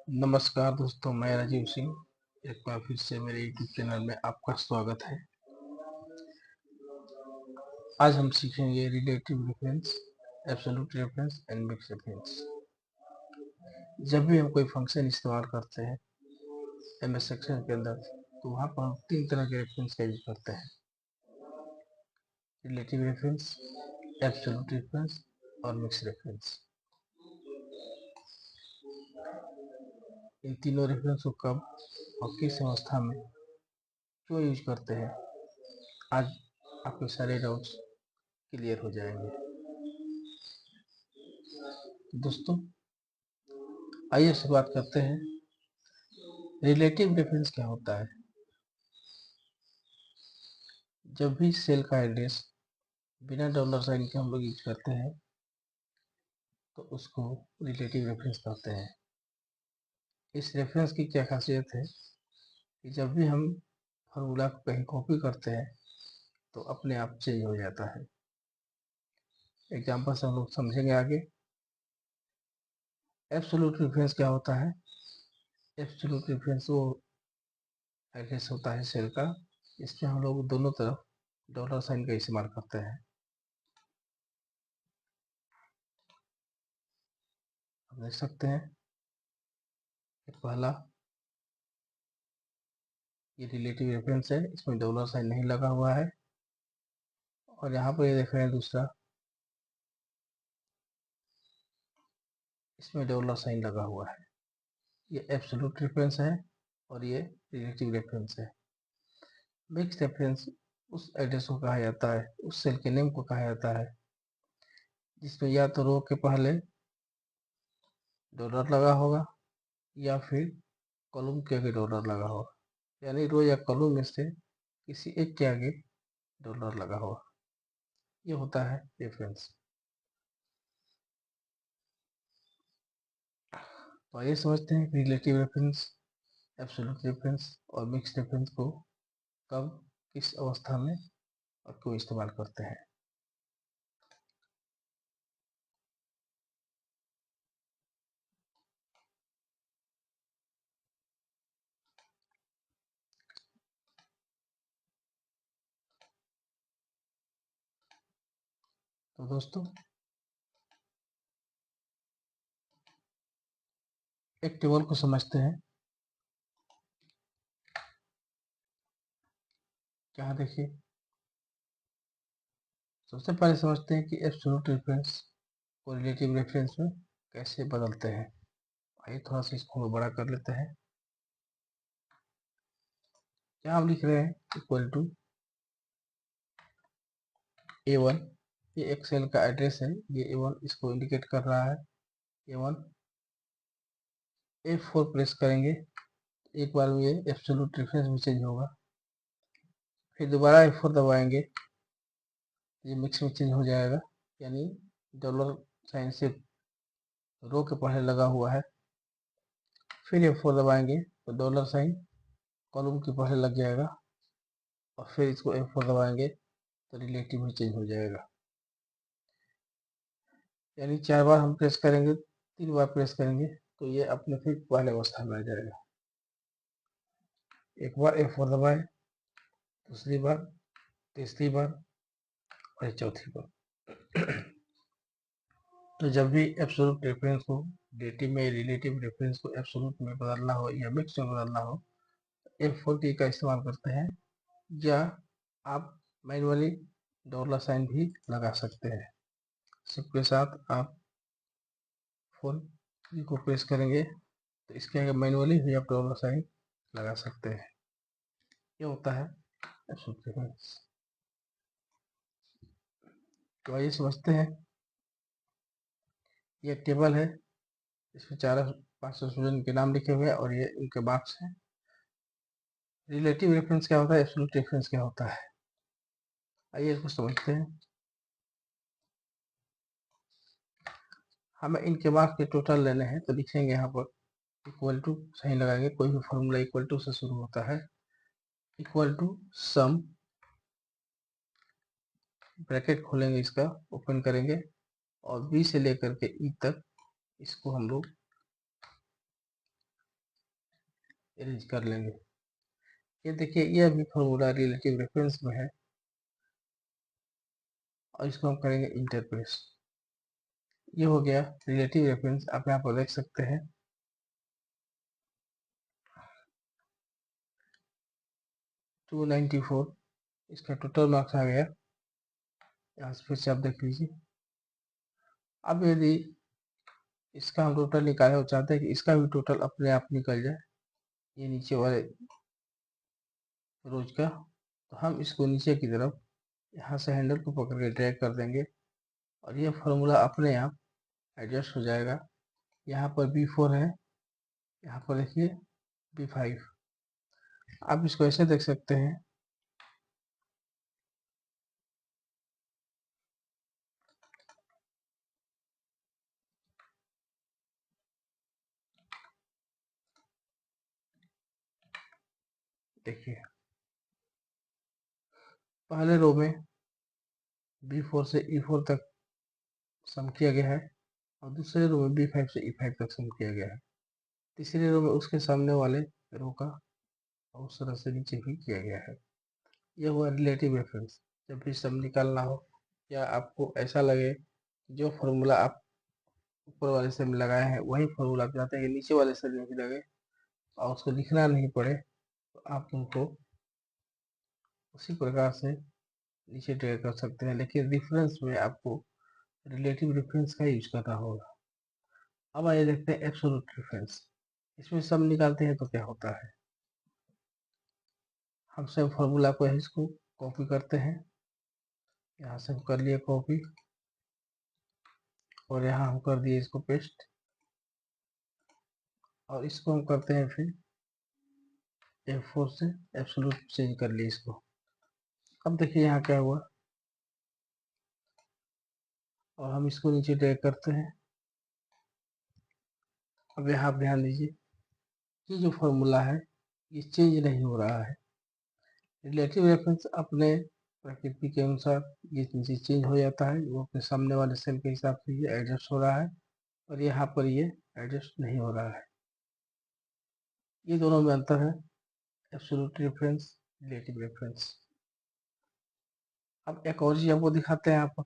नमस्कार दोस्तों, मैं राजीव सिंह एक बार फिर से मेरे YouTube चैनल में आपका स्वागत है। आज हम सीखेंगे relative reference, absolute reference and mix reference. जब भी हम कोई फंक्शन इस्तेमाल करते हैं एमएस सेक्शन के अंदर, तो वहाँ पर हम 3 तरह के रेफरेंस का यूज करते हैं: रिलेटिव रेफरेंस, एब्सोल्यूट रेफरेंस और मिक्स रेफरेंस। इन तीनों रेफरेंस को कब और किस अवस्था में क्यों यूज करते हैं, आज आपके सारे डाउट्स क्लियर हो जाएंगे। दोस्तों, आइए शुरुआत करते हैं। रिलेटिव रेफरेंस क्या होता है? जब भी सेल का एड्रेस बिना डॉलर साइन के हम लोग यूज करते हैं, तो उसको रिलेटिव रेफरेंस कहते हैं। इस रेफरेंस की क्या खासियत है कि जब भी हम फार्मूला को कहीं कॉपी करते हैं, तो अपने आप चेंज हो जाता है। एग्जाम्पल से हम लोग समझेंगे आगे। एब्सोल्यूट रेफरेंस क्या होता है? एब्सोल्यूट रेफरेंस वो एड्रेस होता है सेल का, इसमें हम लोग दोनों तरफ डॉलर साइन का इस्तेमाल करते हैं। आप देख सकते हैं पहला ये रिलेटिव रेफरेंस है, इसमें डॉलर साइन नहीं लगा हुआ है। और यहाँ पर ये देख रहे हैं दूसरा, इसमें डॉलर साइन लगा हुआ है। ये एब्सोल्यूट रेफरेंस है और ये रिलेटिव रेफरेंस है। मिक्स रेफरेंस उस एड्रेस को कहा जाता है, उस सेल के नेम को कहा जाता है जिसमें या तो रो के पहले डॉलर लगा होगा या फिर कॉलम के आगे डॉलर लगा होगा, यानी रो या कॉलम में से किसी एक के आगे डॉलर लगा होगा। ये होता है रेफरेंस। तो आइए समझते हैं रिलेटिव रेफरेंस, एब्सोल्यूट रेफरेंस और मिक्स रेफरेंस को कब, किस अवस्था में और क्यों इस्तेमाल करते हैं। तो दोस्तों, एक टेबल को समझते हैं। क्या देखिए, सबसे पहले समझते हैं कि एब्सोल्यूट रेफरेंस को रिलेटिव रेफरेंस में कैसे बदलते हैं। आइए थोड़ा सा इसको बड़ा कर लेते हैं। क्या हम लिख रहे हैं? इक्वल टू A1, ये एक सेल का एड्रेस है, ये A1 इसको इंडिकेट कर रहा है। A1 F4 प्रेस करेंगे, एक बार में ये एब्सोल्यूट रेफरेंस में चेंज होगा। फिर दोबारा F4 दबाएंगे, ये मिक्स में चेंज हो जाएगा, यानी डॉलर साइन से रो के पहले लगा हुआ है। फिर F4 दबाएंगे तो डॉलर साइन कॉलम के पहले लग जाएगा, और फिर इसको F4 दबाएंगे तो रिलेटिव में चेंज हो जाएगा। यानी 4 बार हम प्रेस करेंगे, 3 बार प्रेस करेंगे तो ये अपने फिर पहले अवस्था में आ जाएगा। एक बार F4 दबाएं, दूसरी बार, तीसरी बार और चौथी बार। तो जब भी एब्सोल्यूट रेफरेंस को रिलेटिव में, रिलेटिव रेफरेंस को एब्सोल्यूट में बदलना हो या मिक्स में बदलना हो, F4 की का इस्तेमाल करते हैं, या आप मैनुअली डॉलर साइन भी लगा सकते हैं। सबके साथ आप फोन को प्रेस करेंगे तो इसके आगे मैनुअली भी आप डॉलर साइन लगा सकते हैं। ये होता है एब्सोल्यूट रेफरेंस। तो आइए समझते हैं। ये टेबल है, इसमें 400-500 स्टूडेंट के नाम लिखे हुए हैं और ये उनके मार्क्स हैं। रिलेटिव रेफरेंस क्या होता है, एब्सोल्यूट रेफरेंस क्या होता है, आइए इसको समझते हैं। हमें इनके मार्क्स के टोटल लेने हैं, तो लिखेंगे यहाँ पर इक्वल टू, सही लगाएंगे, कोई भी फॉर्मूला इक्वल टू से शुरू होता है। इक्वल टू सम, ब्रैकेट खोलेंगे, इसका ओपन करेंगे और बी से लेकर के ई तक इसको हम लोग अरेंज कर लेंगे। ये देखिए, ये अभी फॉर्मूला रिलेटिव रेफरेंस में है और इसको हम करेंगे इंटरप्रेस। ये हो गया रिलेटिव रेफरेंस, आप यहाँ पर देख सकते हैं 294 इसका टोटल मार्क्स आ गया। यहाँ से फिर से आप देख लीजिए। अब यदि इसका हम टोटल निकाले और चाहते हैं कि इसका भी टोटल अपने आप निकल जाए, ये नीचे वाले रोज का, तो हम इसको नीचे की तरफ यहाँ से हैंडल को पकड़ के ड्रैग कर देंगे और ये फार्मूला अपने आप एडजस्ट हो जाएगा। यहाँ पर B4 है, यहाँ पर देखिए B5। आप इसको ऐसे देख सकते हैं, देखिए पहले रो में B4 से E4 तक सम किया गया है और दूसरे रो में B5 से E5 तक सम किया गया है। तीसरे रो में उसके सामने वाले रो का और उस तरह से नीचे भी किया गया है। यह हुआ रिलेटिव रेफरेंस। जब भी सम निकालना हो या आपको ऐसा लगे जो फॉर्मूला आप ऊपर वाले से में लगाए हैं वही फॉर्मूला आप चाहते हैं कि नीचे वाले से में भी लगे और उसको लिखना नहीं पड़े, तो आप उनको उसी प्रकार से नीचे ड्रैग कर सकते हैं, लेकिन रेफरेंस में आपको रिलेटिव रेफरेंस का यूज करना होगा। अब आइए देखते हैं एब्सोल्यूट रेफरेंस। इसमें सम निकालते हैं तो क्या होता है। हम सब फॉर्मूला को है इसको कॉपी करते हैं, यहाँ से हम कर लिए कॉपी और यहाँ हम कर दिए इसको पेस्ट और इसको हम करते हैं फिर F4 से एब्सोल्यूट चेंज कर लिए इसको। अब देखिए यहाँ क्या हुआ और हम इसको नीचे ड्रैग करते हैं। अब यहाँ आप ध्यान दीजिए, ये जो फॉर्मूला है ये चेंज नहीं हो रहा है। रिलेटिव रेफरेंस अपने प्रकृति के अनुसार ये चीज़ चेंज हो जाता है, वो अपने सामने वाले सेल के हिसाब से ये एडजस्ट हो रहा है और यहाँ पर ये एडजस्ट नहीं हो रहा है। ये दोनों में अंतर है, एब्सोल्यूट रेफरेंस, रिलेटिव रेफरेंस। अब एक और चीज आपको दिखाते हैं यहाँ पर।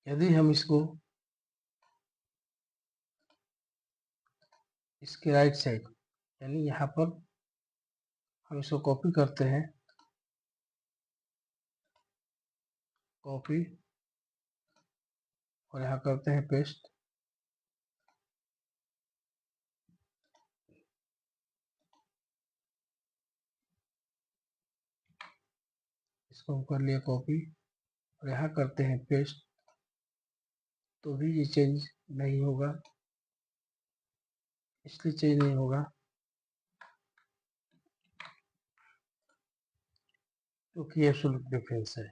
यदि हम इसको इसके राइट साइड यानी यहाँ पर हम इसको कॉपी करते हैं, कॉपी और यहाँ करते हैं पेस्ट, इसको हम कर लिए कॉपी और यहाँ करते हैं पेस्ट, तो भी ये चेंज नहीं होगा। इसलिए चेंज नहीं होगा क्योंकि ये एब्सोल्यूट डिफरेंस है,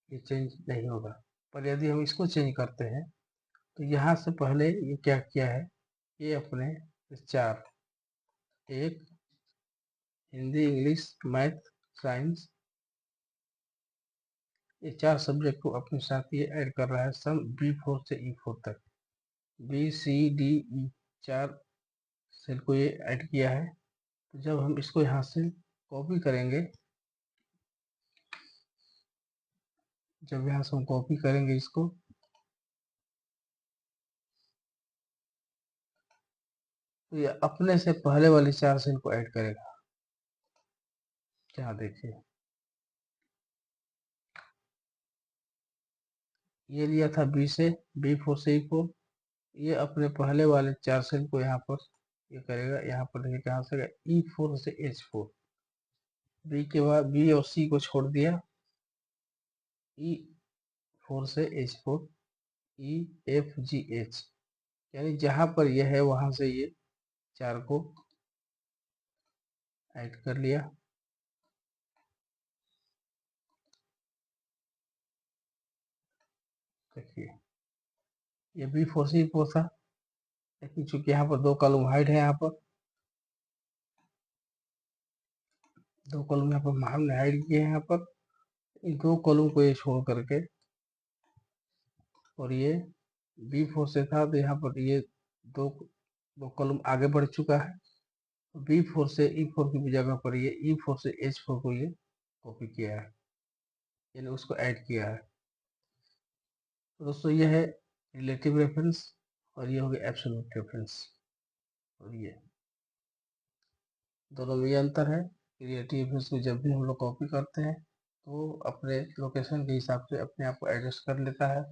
ये चेंज नहीं होगा। पर यदि हम इसको चेंज करते हैं तो यहाँ से पहले ये क्या किया है, ये अपने चार, एक हिंदी, इंग्लिश, मैथ, साइंस, ये चार सब्जेक्ट को अपने साथ ये ऐड कर रहा है सम B4 से E4 तक। B, C, D, E चार सेल को ये ऐड किया है। तो जब हम इसको यहाँ से कॉपी करेंगे, जब यहाँ से हम कॉपी करेंगे इसको, तो ये अपने से पहले वाली चार सेल को ऐड करेगा। क्या देखिए, ये लिया था B से B4 से E4, ये अपने पहले वाले चार सेल को यहाँ पर ये करेगा। यहाँ पर देखिए कहाँ से E4 से H4, B के बाद B और C को छोड़ दिया, E4 से H4, EFGH, यानी जहां पर यह है वहां से ये चार को ऐड कर लिया। देखिए ये B4 से E4 था, लेकिन चूंकि यहाँ पर दो कॉलम हाइड है, यहाँ पर दो कॉलम यहाँ पर हमने हाइड किए हैं, यहाँ पर इन दो कॉलम को ये छोड़ करके और ये B4 से था तो यहाँ पर ये दो दो कॉलम आगे बढ़ चुका है। B4 से E4 की जगह पर ये E4 से H4 को ये कॉपी किया है, यानी उसको ऐड किया है। तो दोस्तों ये है रिलेटिव रेफरेंस और ये हो गया एब्सोल्यूट रेफरेंस। और ये दोनों में ये अंतर है, रिलेटिव रेफरेंस को जब भी हम लोग कॉपी करते हैं तो अपने लोकेशन के हिसाब से अपने आप को एडजस्ट कर लेता है,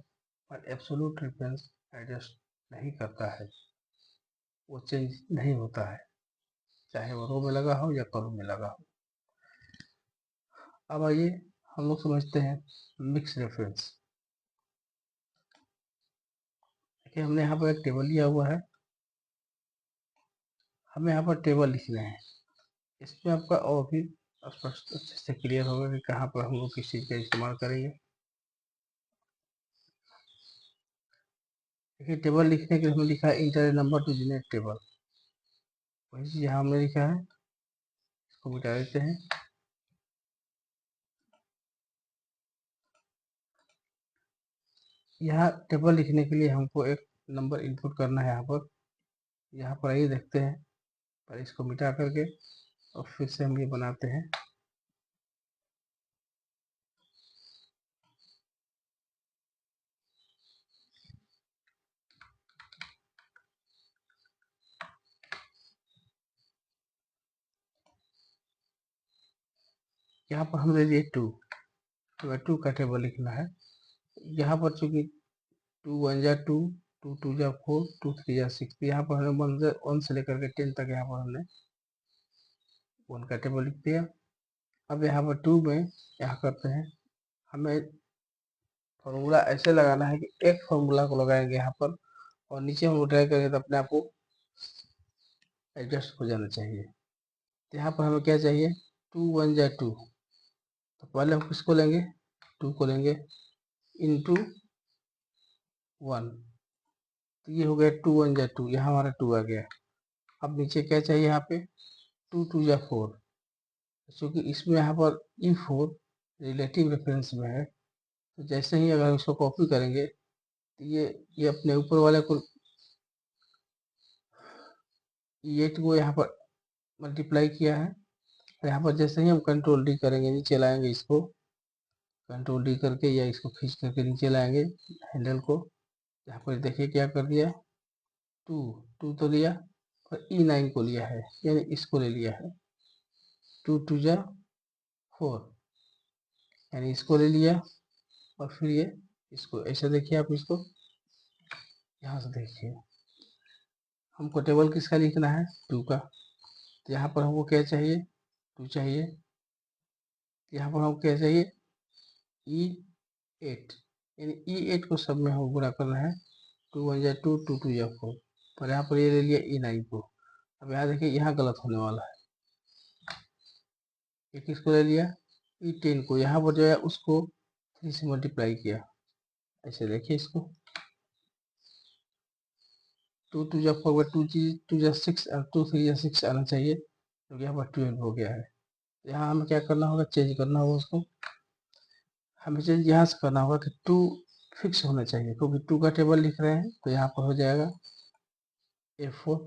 और एब्सोल्यूट रेफरेंस एडजस्ट नहीं करता है, वो चेंज नहीं होता है, चाहे वो रो में लगा हो या कॉलम में लगा हो। अब आइए हम लोग समझते हैं मिक्स रेफरेंस। देखिए हमने यहाँ पर एक टेबल लिया हुआ है, हमें यहाँ पर टेबल लिखना है। इसमें आपका और भी स्पष्ट अच्छे से क्लियर होगा कि कहाँ पर हम लोग किस चीज़ का इस्तेमाल करेंगे। देखिए टेबल लिखने के लिए हमने लिखा है inter number two generate table, वही चीज़ यहाँ हमने लिखा है, इसको मिटा देते हैं। यहाँ टेबल लिखने के लिए हमको एक नंबर इनपुट करना है। यहाँ पर आइए देखते हैं, पर इसको मिटा करके और फिर से हम ये बनाते हैं। यहाँ पर हमने लिए 2, तो 2 का टेबल लिखना है। यहाँ पर चूंकि 2 1 जा 2, 2 2 जा 4, 2 3 जा 6, यहाँ पर हमने 1 से लेकर के 10 तक यहाँ पर हमने 1 का टेबल लिख दिया। अब यहाँ पर 2 में क्या करते हैं, हमें फॉर्मूला ऐसे लगाना है कि एक फॉर्मूला को लगाएंगे यहाँ पर और नीचे हम ड्रैग करेंगे तो अपने आप को एडजस्ट हो जाना चाहिए। तो यहाँ पर हमें क्या चाहिए, 2 1 जा 2, तो पहले हम किसको लेंगे, 2 को लेंगे इंटू 1, तो ये हो गया 2 1 जा 2, यहाँ हमारा 2 आ गया। अब नीचे क्या चाहिए, यहाँ पे 2 2 जा 4, क्योंकि इसमें यहाँ पर E4 रिलेटिव रेफरेंस में है, तो जैसे ही अगर हम इसको कॉपी करेंगे तो ये अपने ऊपर वाले को E8 को यहाँ पर मल्टीप्लाई किया है। यहाँ पर जैसे ही हम कंट्रोल डी करेंगे, नीचे लाएंगे इसको, कंट्रोल डी करके या इसको खींच करके नीचे लाएंगे हैंडल को, यहाँ पर देखिए क्या कर दिया, 2 2 तो लिया और E9 को लिया है, यानी इसको ले लिया है, 2 2 जा 4, यानी इसको ले लिया और फिर ये इसको ऐसे देखिए, आप इसको यहाँ से देखिए, हमको टेबल किसका लिखना है, 2 का, तो यहाँ पर हमको क्या चाहिए, 2 चाहिए, यहाँ पर हमको क्या चाहिए, E8, यानी E8 को सब में हम गुणा करना है, 2 1 जा 2, 2 2 जा 4, पर यहाँ पर ये ले लिया E9 को। अब यहाँ देखिए यहाँ गलत होने वाला है, ये किसको ले लिया, E10 को, यहाँ पर जो है उसको 3 से मल्टीप्लाई किया, ऐसे देखिए इसको, 2 2 जा 4, 2 जा 6 और 2 3 जा 6 आना चाहिए, क्योंकि यहाँ पर 12 हो गया है। यहाँ हमें क्या करना होगा, चेंज करना होगा उसको, हमें चेंज यहाँ से करना होगा कि 2 फिक्स होना चाहिए, क्योंकि 2 का टेबल लिख रहे हैं, तो यहाँ पर हो जाएगा A4,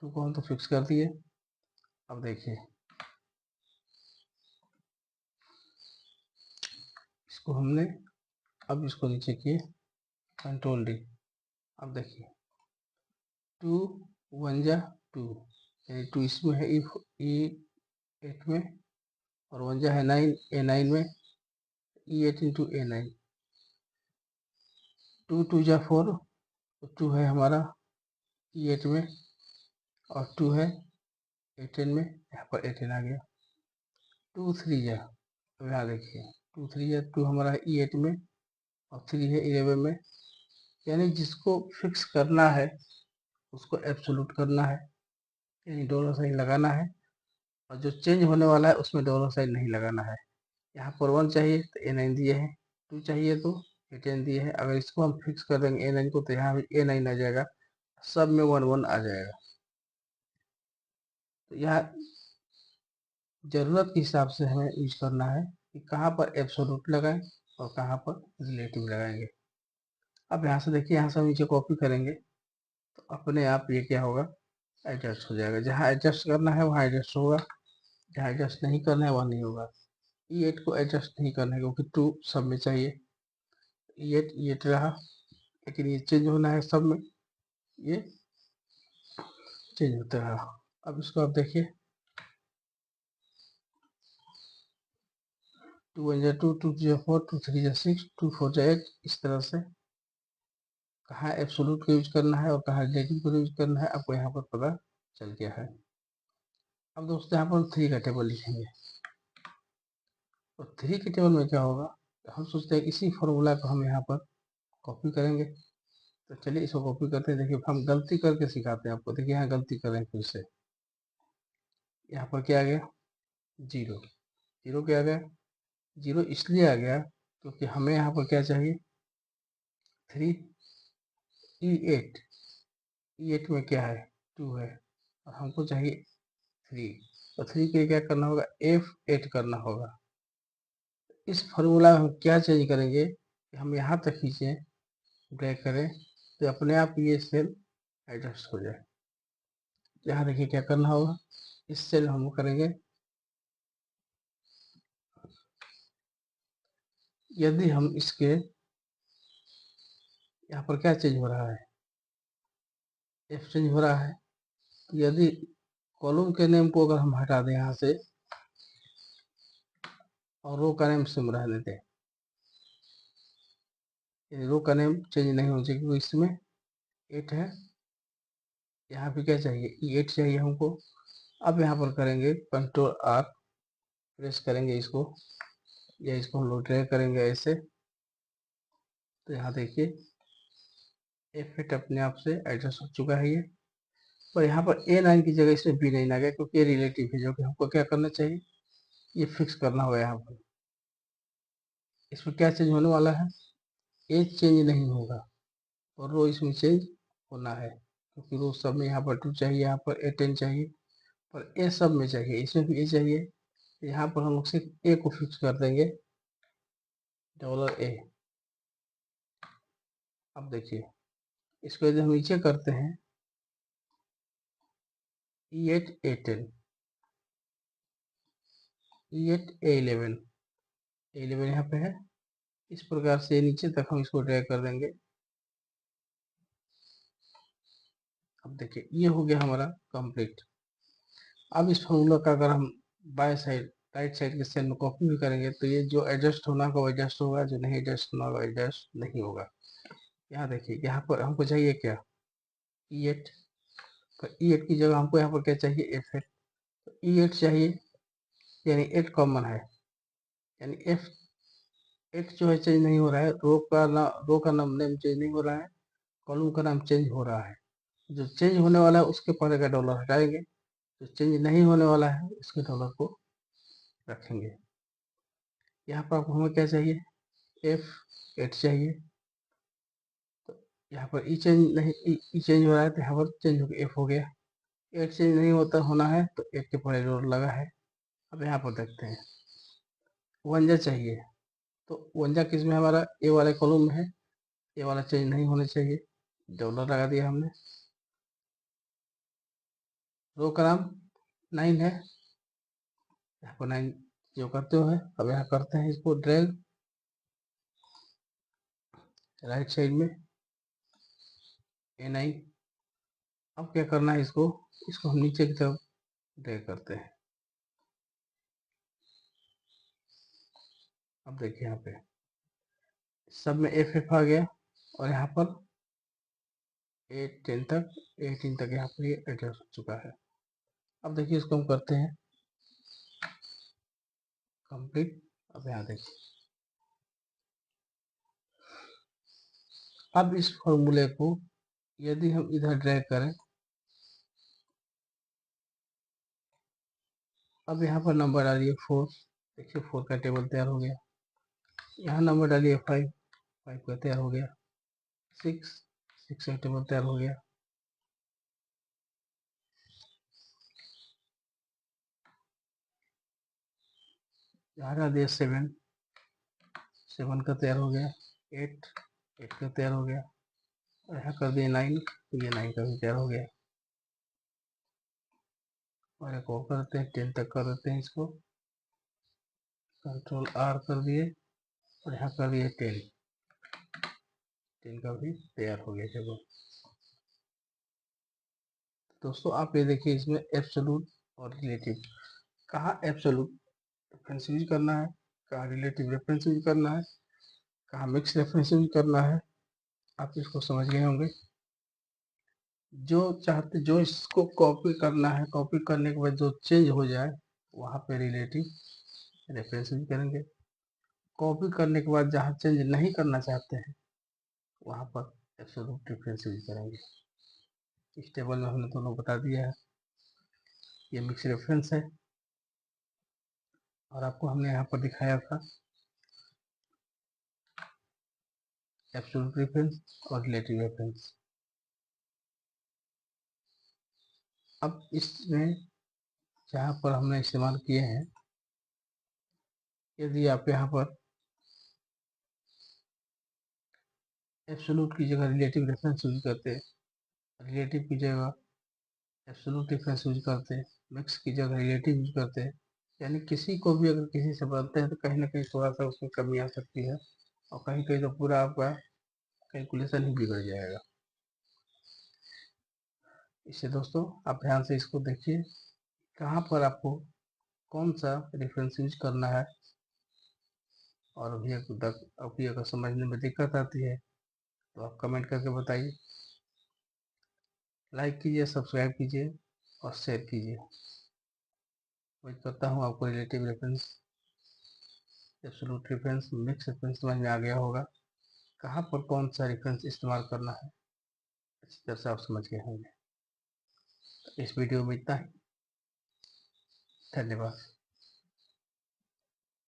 2 को हम तो फिक्स कर दिए। अब देखिए इसको हमने, अब इसको नीचे किए, कंट्रोल डी, अब देखिए 2 1 जा 2, यानी 2 इसमें है E8 में, और 1 जा है 9 A9 में, E8 इंटू A9, 2 2 जा 4, तो 2 है हमारा E8 में और 2 है A10 में, यहाँ पर A10 आ गया, 2 3 जा, अब यहाँ देखिए 2 3 जा 2 हमारा है E8 में और 3 है 11 में, यानी जिसको फिक्स करना है उसको एब्सोल्यूट करना है, यानी डॉलर साइन लगाना है, और जो चेंज होने वाला है उसमें डॉलर साइन नहीं लगाना है। यहाँ पर 1 चाहिए तो A9 दिए है, 2 चाहिए तो A10 दिए है, अगर इसको हम फिक्स कर देंगे A9 को तो यहाँ भी A9 आ जाएगा, सब में 1 1 आ जाएगा। तो यहाँ ज़रूरत के हिसाब से हमें यूज करना है कि कहाँ पर एब्सोल्यूट लगाएं और कहाँ पर रिलेटिव लगाएंगे। अब यहाँ से देखिए, यहाँ से हम नीचे कॉपी करेंगे तो अपने आप ये क्या होगा, एडजस्ट हो जाएगा। जहाँ एडजस्ट करना है वहाँ एडजस्ट होगा, जहाँ एडजस्ट नहीं करना है वहाँ नहीं होगा। E8 को एडजस्ट नहीं करना है क्योंकि 2 सब में चाहिए। E8 रहा, लेकिन ये चेंज होना है सब में, ये चेंज होता रहा। अब इसको आप देखिए, 2 1 जा 2, 2 2 4, 2 3 जा 6, 2 4 जा 8। इस तरह से कहाँ एब्सोल्यूट को यूज करना है और कहाँ रिलेटिव को यूज करना है आपको यहाँ पर पता चल गया है। अब दोस्तों यहाँ पर 3 का टेबल लिखेंगे, और 3 के टेबल में क्या होगा, हम सोचते हैं इसी फॉर्मूला को हम यहाँ पर कॉपी करेंगे। तो चलिए इसको कॉपी करते हैं। देखिए हम गलती करके सिखाते हैं आपको। देखिए यहाँ गलती कर रहे हैं फिर से। यहाँ पर क्या आ गया, 0। 0 क्या आ गया, 0 इसलिए आ गया क्योंकि हमें यहाँ पर क्या चाहिए, 3। E8, E8 में क्या है, 2 है, और हमको चाहिए 3। तो 3 के लिए क्या करना होगा, F8 करना होगा। इस फॉर्मूला में हम क्या चेंज करेंगे कि हम यहाँ तक खींचें, ड्रैग करें, तो अपने आप ये सेल एडजस्ट हो जाए। यहाँ देखिए क्या करना होगा, इस सेल हम करेंगे, यदि हम इसके यहाँ पर क्या चेंज हो रहा है, F चेंज हो रहा है। तो यदि कॉलम के नेम को अगर हम हटा दें यहाँ से और रो का नेम सेम रहने दें, रो का नेम चेंज नहीं होना चाहिए क्योंकि इसमें 8 है। यहाँ पे क्या चाहिए, E8 चाहिए हमको। अब यहाँ पर करेंगे Ctrl+R, प्रेस करेंगे इसको, या इसको हम लोग ड्रैग करेंगे ऐसे। तो यहाँ देखिए F8 अपने आप से एडजस्ट हो चुका है ये। और यहाँ पर A9 की जगह इसमें B9 आ गया क्योंकि ये रिलेटिव है, जो कि हमको क्या करना चाहिए, ये फिक्स करना होगा। यहाँ पर इसमें क्या चेंज होने वाला है, एज चेंज नहीं होगा, और रो इसमें चेंज होना है क्योंकि रो सब में यहाँ पर 2 चाहिए, यहाँ पर A10 चाहिए, पर ए सब में चाहिए, इसमें भी ए चाहिए। यहाँ पर हम लोग सिर्फ ए को फिक्स कर देंगे, $A। अब देखिए इसको यदि हम नीचे करते हैं, E8 A10, E8 A11, A11 यहाँ पे है। इस प्रकार से नीचे तक हम इसको ड्रैग कर देंगे। अब देखिए ये हो गया हमारा कंप्लीट। अब इस फॉर्मूला का अगर हम बाय साइड, राइट साइड के सेल में कॉपी भी करेंगे तो ये जो एडजस्ट होना होगा वो एडजस्ट होगा, जो नहीं एडजस्ट होना होगा एडजस्ट नहीं होगा। यहाँ देखिए यहाँ पर हमको चाहिए क्या, E8, तो E8 की जगह हमको यहाँ पर क्या चाहिए, F8। तो E8 चाहिए, यानी 8 कॉमन है, यानी F8 जो है चेंज नहीं हो रहा है। रो का नाम नेम चेंज नहीं हो रहा है, कॉलम का नाम चेंज हो रहा है। जो चेंज होने वाला है उसके पहले का डॉलर हटाएंगे, जो चेंज नहीं होने वाला है उसके डॉलर को रखेंगे। यहाँ पर आपको हमें क्या चाहिए, F8 चाहिए। तो यहाँ पर ई चेंज नहीं, ई चेंज हो रहा है तो यहाँ पर चेंज हो गया, F हो गया। 8 चेंज नहीं होता होना है तो 8 के पहले डॉलर लगा है। अब यहाँ पर देखते हैं, 1 जा चाहिए, तो 1 जा किस में, हमारा ए वाले कॉलम में है, ए वाला चेंज नहीं होना चाहिए, डॉलर लगा दिया हमने। रो का नाम 9 है, यहाँ पर 9 जो करते हो है। अब यहाँ करते हैं इसको ड्रैग राइट साइड में, A9। अब क्या करना है, इसको इसको हम नीचे की तरफ ड्रैग करते हैं। अब देखिए यहाँ पे सब में F आ गया, और यहाँ पर 8 10 तक, 18 तक यहाँ पर ये एडजस्ट हो चुका है। अब देखिए इसको हम करते हैं कंप्लीट। अब यहाँ देखिए, अब इस फॉर्मूले को यदि हम इधर ड्रैग करें, अब यहाँ पर नंबर डालिए 4। देखिए 4 का टेबल तैयार हो गया। यहाँ नंबर डालिए 5, 5 का तैयार हो गया। 6, 6 का टेबल तैयार हो गया। यहाँ डाल दिया 7, 7 का तैयार हो गया। 8, 8 का तैयार हो गया, और यहाँ कर दिए 9, तो ये 9 का भी तैयार हो गया। और एक और कर देते हैं, 10 तक कर देते हैं इसको, कंट्रोल R कर दिए, और यहाँ कर दिए 10, 10 का भी तैयार हो गया। चलो दोस्तों, आप ये देखिए, इसमें एब्सोल्यूट और रिलेटिव, कहाँ एब्सोल्यूट रेफरेंस यूज करना है, कहाँ रिलेटिव रेफरेंस यूज करना है, कहाँ मिक्स रेफरेंस यूज करना है, आप इसको समझ गए होंगे। जो इसको कॉपी करना है, कॉपी करने के बाद जो चेंज हो जाए वहाँ पे रिलेटिव रेफरेंस यूज करेंगे। कॉपी करने के बाद जहाँ चेंज नहीं करना चाहते हैं वहाँ पर एब्सोल्यूट रेफरेंस यूज करेंगे। इस टेबल में हमने दोनों बता दिया है। ये मिक्स रेफरेंस है, और आपको हमने यहाँ पर दिखाया था एब्सोल्यूट रेफरेंस और रिलेटिव रेफरेंस। अब इसमें जहाँ पर हमने इस्तेमाल किए हैं, यदि आप यहाँ पर एब्सोल्यूट की जगह रिलेटिव रेफरेंस यूज करते हैं, रिलेटिव की जगह एब्सोल्यूट रेफरेंस यूज करते हैं, मिक्स की जगह रिलेटिव यूज करते हैं, यानी किसी को भी अगर किसी से बदलते हैं तो कहीं ना कहीं थोड़ा सा उसमें कमी आ सकती है, और कहीं कहीं तो पूरा आपका कैलकुलेशन ही बिगड़ जाएगा। इससे दोस्तों आप ध्यान से इसको देखिए, कहाँ पर आपको कौन सा रेफरेंस यूज करना है, और अभी अगर समझने में दिक्कत आती है तो आप कमेंट करके बताइए। लाइक कीजिए, सब्सक्राइब कीजिए और शेयर कीजिए। उम्मीद करता हूँ आपको relative reference, absolute reference, mix reference समझ में आ गया होगा। कहाँ पर कौन सा रेफरेंस इस्तेमाल करना है अच्छी तरह से आप समझ गए होंगे। इस वीडियो में इतना ही। धन्यवाद।